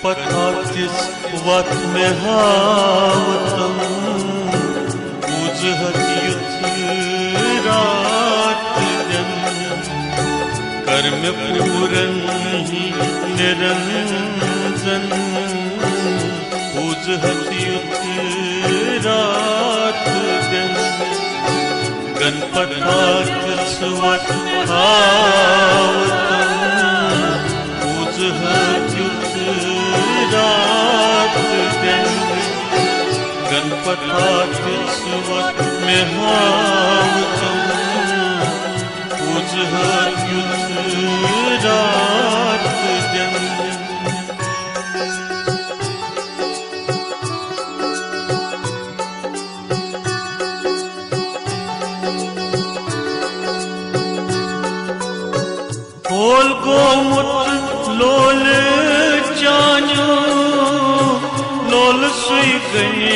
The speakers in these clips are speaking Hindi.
गणपताचीच वाटमे हावतम उजहत युथ रात दिन कर्म पूरन ही निरंजन उजहत युथ रात दिन गणपताचीच वाटमे हावतम उजहत युथ रात दिन गणपताचीच वाटमे हावतम उजहत युथ रात दिन होल गोमुत लोल चान्यो लोल सुई गई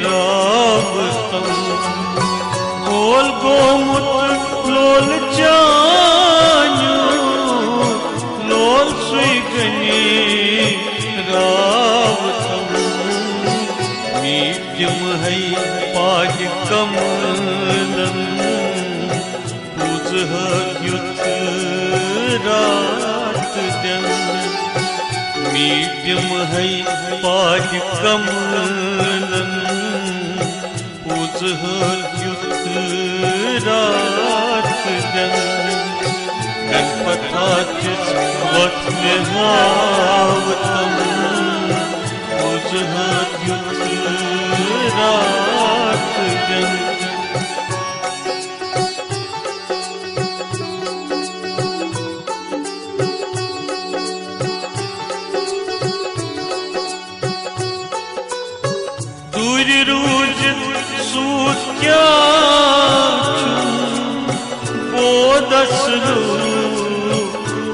रावतम होल गोमुत लोल चान्यो लोल सुई गई रावतम मीड्यम है पाज कमलन उजहत युथ रात दिन मीड्यम है पाज कमलन उजहत युथ रात दिन गणपताचीच वाटमे हावतम उजहत युथ रात दिन रूज सूत क्या बोदसरू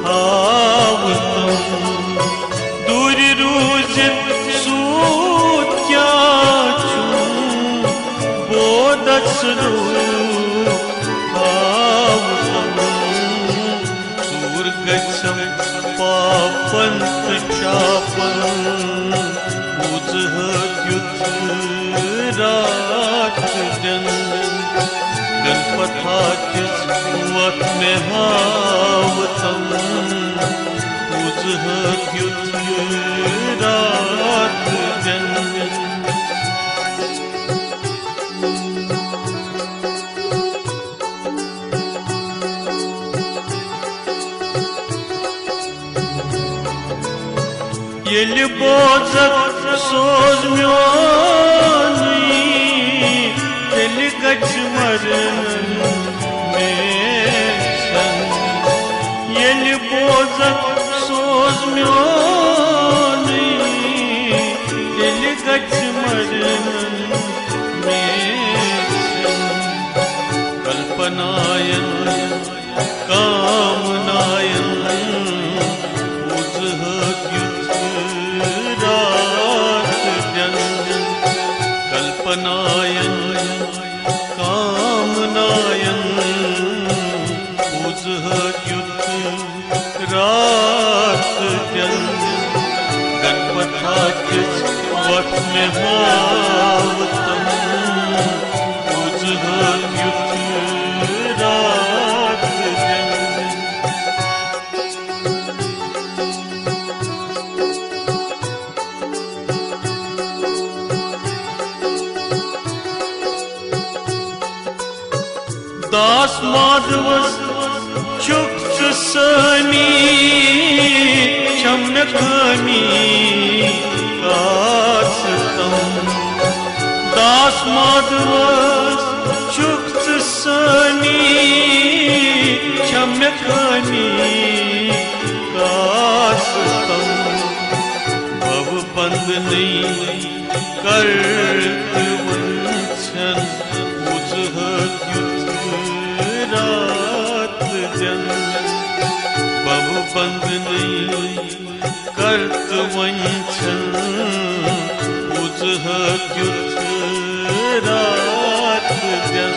हावतम दूर रूज सूत क्या बोदसरू हावतम सूर गच्छम पापंत चापन उजहत युथ रात दिन गणपताचीच वाटमे हावतम उजहत युथ रात दिन येलि बोजत सोजम्योनी तेलि गच्छ मरन मेशन येलि बोजत सोजम्योनी तेलि गच्छ मरन मेशन कल्पनायन कामनायन उजहत युथ रात दिन कल्पनायन कामनायन उजहत युथ रात दिन गणपताचीच वाटमे हावतम उजहत युथ रात दिन दास माधवस चुक्त सनी क्षम्य खामी कासतम दास माधवस चुक्त सनी क्षम्य खामी कासतम भव बंद नहीं करत वंचन उजहत युथ रात दिन बहु बंद नहीं करत वंचन उजहत युथ रात दिन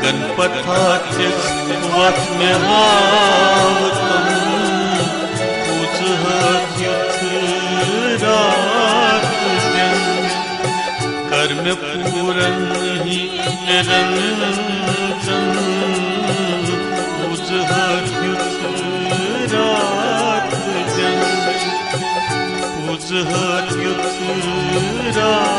गणपताचीच वाटमे हावतम उजहत कर्पूरं हि निरञ्जन पूजह्युत रात जन पूजह्युत रात